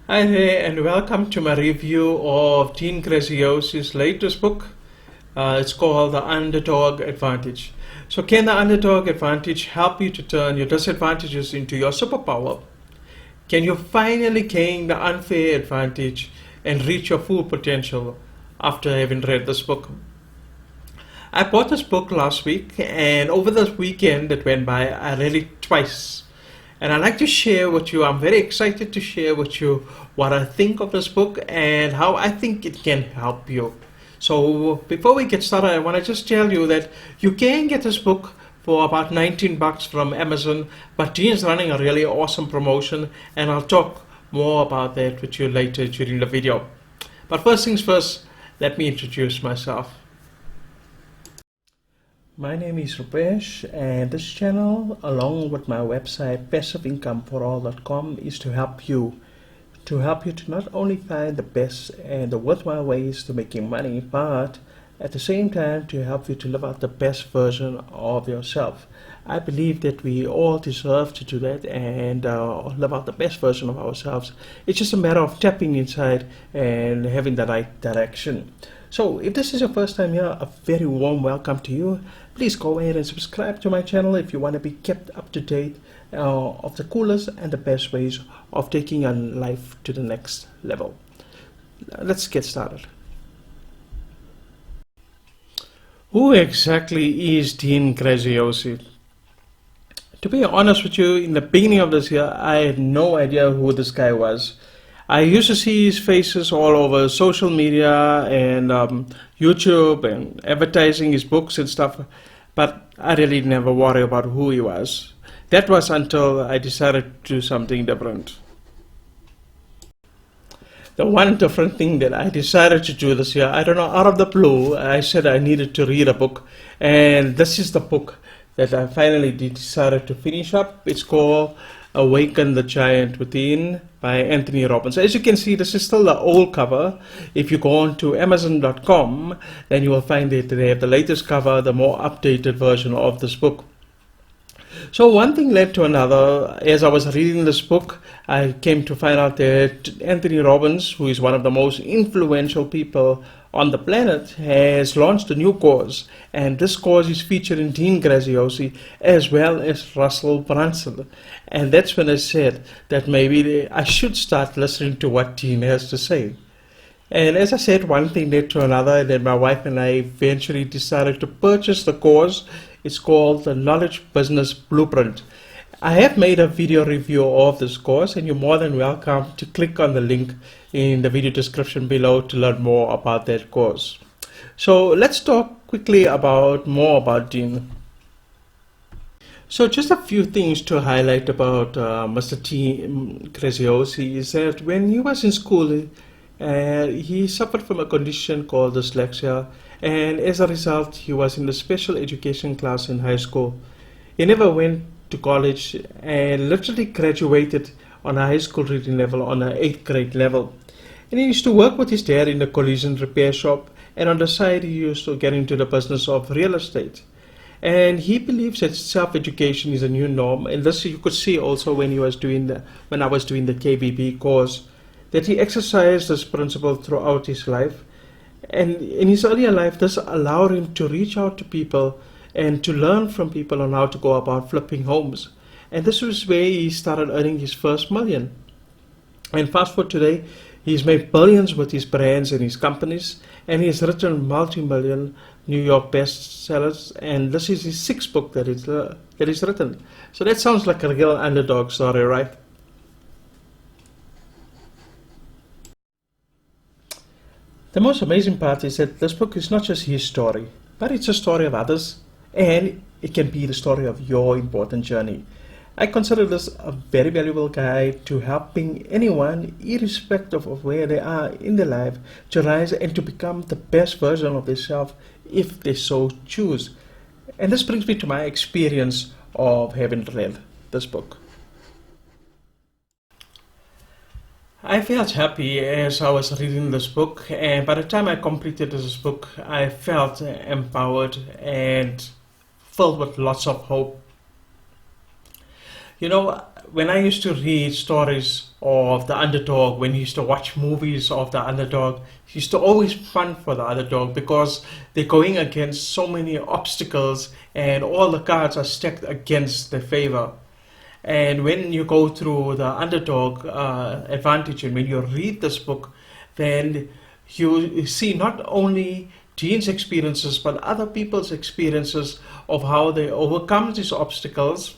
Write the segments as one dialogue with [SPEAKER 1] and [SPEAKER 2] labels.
[SPEAKER 1] Hi there, and welcome to my review of Dean Graziosi's latest book. It's called The Underdog Advantage. So, can the Underdog Advantage help you to turn your disadvantages into your superpower? Can you finally gain the unfair advantage and reach your full potential after having read this book? I bought this book last week, and over the weekend that went by, I read it twice. And I'd like to share with you, I'm very excited to share with you what I think of this book and how I think it can help you. So before we get started, I want to just tell you that you can get this book for about 19 bucks from Amazon, but Dean's running a really awesome promotion, and I'll talk more about that with you later during the video. But first things first, let me introduce myself. My name is Rupesh, and this channel, along with my website passiveincomeforall.com, is to help you to not only find the best and the worthwhile ways to making money, but at the same time to help you to live out the best version of yourself. I believe that we all deserve to do that and live out the best version of ourselves. It's just a matter of tapping inside and having the right direction. So if this is your first time here, a very warm welcome to you. Please go ahead and subscribe to my channel if you want to be kept up to date of the coolest and the best ways of taking your life to the next level. Let's get started. Who exactly is Dean Graziosi? To be honest with you, in the beginning of this year, I had no idea who this guy was. I used to see his faces all over social media and YouTube and advertising his books and stuff, but I really never worried about who he was. That was until I decided to do something different. The one different thing that I decided to do this year, I don't know, out of the blue, I said I needed to read a book, and this is the book that I finally decided to finish up. It's called Awaken the Giant Within by Anthony Robbins. As you can see, this is still the old cover. If you go on to Amazon.com, then you will find that they have the latest cover, the more updated version of this book. So one thing led to another. As I was reading this book, I came to find out that Anthony Robbins, who is one of the most influential people on the planet, has launched a new course, and this course is featuring Dean Graziosi as well as Russell Brunson. And that's when I said that maybe I should start listening to what Dean has to say. And as I said, one thing led to another, and then my wife and I eventually decided to purchase the course. It's called the Knowledge Business Blueprint. I have made a video review of this course, and you're more than welcome to click on the link in the video description below to learn more about that course. So let's talk quickly more about Dean. So just a few things to highlight about Mr. Dean Graziosi is that when he was in school, he suffered from a condition called dyslexia, and as a result he was in the special education class in high school. He never went to college and literally graduated on a high school reading level on an 8th grade level. And he used to work with his dad in the collision repair shop, and on the side he used to get into the business of real estate. And he believes that self-education is a new norm, and this you could see also when I was doing the KBB course, that he exercised this principle throughout his life. And in his earlier life, this allowed him to reach out to people and to learn from people on how to go about flipping homes. And this was where he started earning his first million. And fast forward today, he's made billions with his brands and his companies, and he's written multi-million New York bestsellers, and this is his 6th book that he's written. So that sounds like a real underdog story, right? The most amazing part is that this book is not just his story, but it's a story of others, and it can be the story of your important journey. I consider this a very valuable guide to helping anyone, irrespective of where they are in their life, to rise and to become the best version of themselves if they so choose. And this brings me to my experience of having read this book. I felt happy as I was reading this book, and by the time I completed this book, I felt empowered and filled with lots of hope. You know, when I used to read stories of the underdog, when you used to watch movies of the underdog, it used to always fun for the underdog because they're going against so many obstacles and all the cards are stacked against their favor. And when you go through the underdog advantage and when you read this book, then you see not only Dean's experiences but other people's experiences of how they overcome these obstacles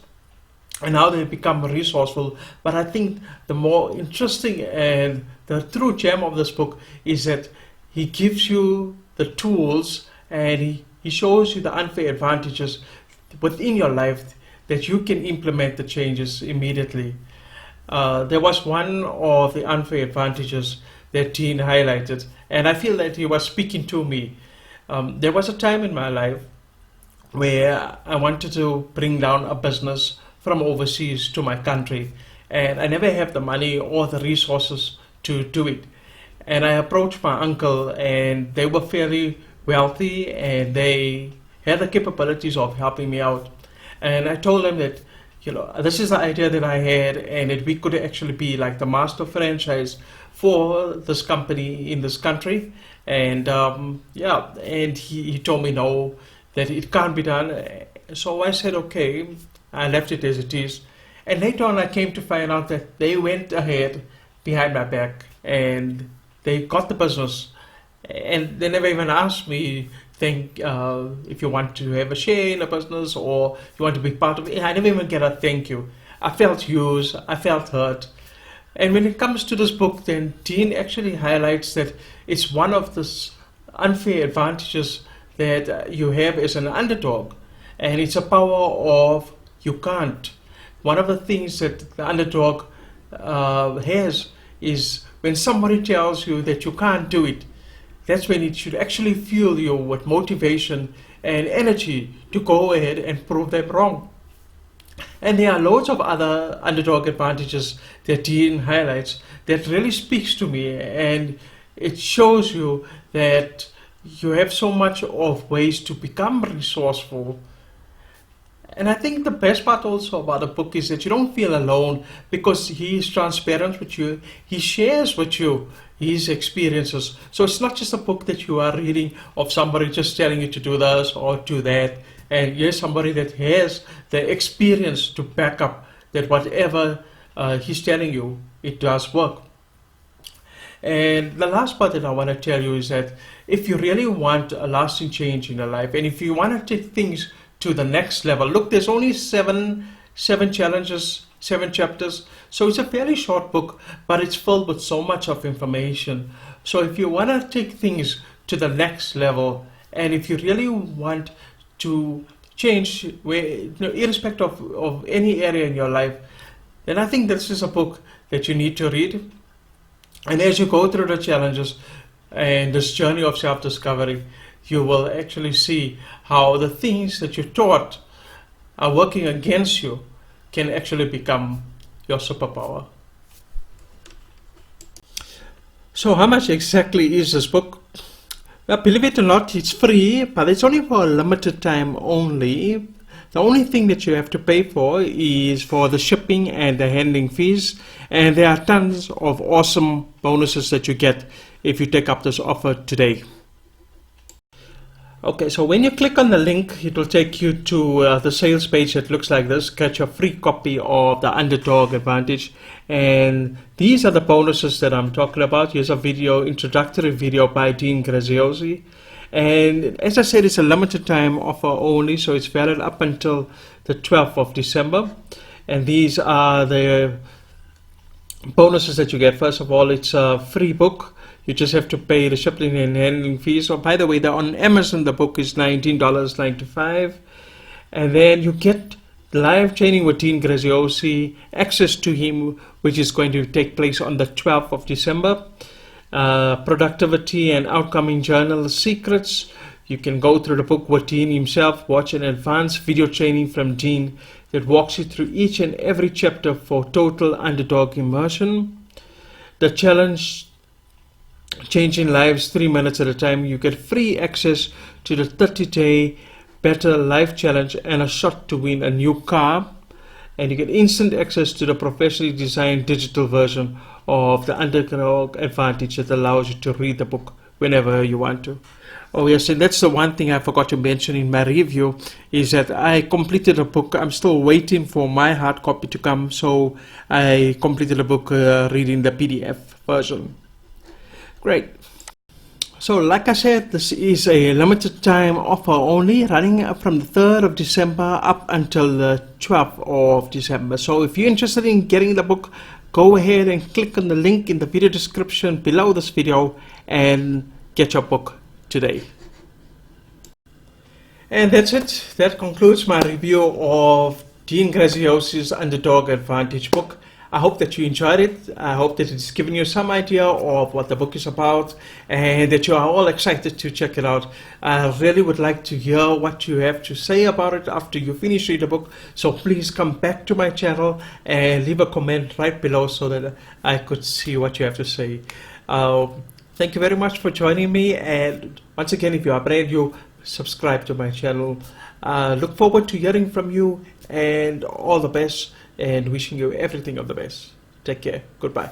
[SPEAKER 1] and how they become resourceful. But I think the more interesting and the true gem of this book is that he gives you the tools and he shows you the unfair advantages within your life that you can implement the changes immediately. There was one of the unfair advantages that Dean highlighted, and I feel that he was speaking to me. There was a time in my life where I wanted to bring down a business from overseas to my country, and I never had the money or the resources to do it. And I approached my uncle, and they were fairly wealthy and they had the capabilities of helping me out. And I told them that, this is the idea that I had, and that we could actually be like the master franchise for this company in this country. And and he told me no, that it can't be done. So I said, okay, I left it as it is. And later on I came to find out that they went ahead behind my back and they got the business. And they never even asked me, if you want to have a share in a business or you want to be part of it. I never even get a thank you. I felt used, I felt hurt. And when it comes to this book, then Dean actually highlights that it's one of the unfair advantages that you have as an underdog. And it's a power of you can't. One of the things that the underdog has is when somebody tells you that you can't do it, that's when it should actually fuel you with motivation and energy to go ahead and prove them wrong. And there are loads of other underdog advantages that Dean highlights that really speaks to me, and it shows you that you have so much of ways to become resourceful. And I think the best part also about the book is that you don't feel alone because he is transparent with you. He shares with you his experiences. So it's not just a book that you are reading of somebody just telling you to do this or do that. And you're somebody that has the experience to back up that whatever he's telling you, it does work. And the last part that I want to tell you is that if you really want a lasting change in your life, and if you want to take things to the next level, look, there's only seven challenges, 7 chapters, so it's a fairly short book, but it's filled with so much of information. So if you want to take things to the next level, and if you really want to change, irrespective of any area in your life, then I think this is a book that you need to read. And as you go through the challenges and this journey of self-discovery, you will actually see how the things that you thought are working against you can actually become your superpower. So how much exactly is this book? Well, believe it or not, it's free, but it's only for a limited time only. The only thing that you have to pay for is for the shipping and the handling fees, and there are tons of awesome bonuses that you get if you take up this offer today. Okay, so when you click on the link, it will take you to the sales page that looks like this. Get your free copy of the Underdog Advantage, and these are the bonuses that I'm talking about. Here's a video, introductory video by Dean Graziosi. And as I said, it's a limited time offer only, so it's valid up until the 12th of December. And these are the bonuses that you get. First of all, it's a free book. You just have to pay the shipping and handling fees. So by the way, on Amazon, the book is $19.95. And then you get live training with Dean Graziosi, access to him, which is going to take place on the 12th of December. Productivity and outcoming journal secrets. You can go through the book with Dean himself, watch an advanced video training from Dean that walks you through each and every chapter for total underdog immersion. The challenge, changing lives 3 minutes at a time. You get free access to the 30-day Better Life Challenge and a shot to win a new car. and you get instant access to the professionally designed digital version of the Underdog Advantage that allows you to read the book whenever you want to. Oh yes, and that's the one thing I forgot to mention in my review, is that I completed the book. I'm still waiting for my hard copy to come, so I completed the book reading the PDF version. Great. So like I said, this is a limited time offer only, running from the 3rd of December up until the 12th of December. So if you're interested in getting the book, go ahead and click on the link in the video description below this video and get your book today. And that's it. That concludes my review of Dean Graziosi's Underdog Advantage book. I hope that you enjoyed it. I hope that it's given you some idea of what the book is about and that you are all excited to check it out. I really would like to hear what you have to say about it after you finish reading the book. So please come back to my channel and leave a comment right below so that I could see what you have to say. Thank you very much for joining me, and once again, if you are brand new, subscribe to my channel. Look forward to hearing from you, and all the best, and wishing you everything of the best. Take care. Goodbye.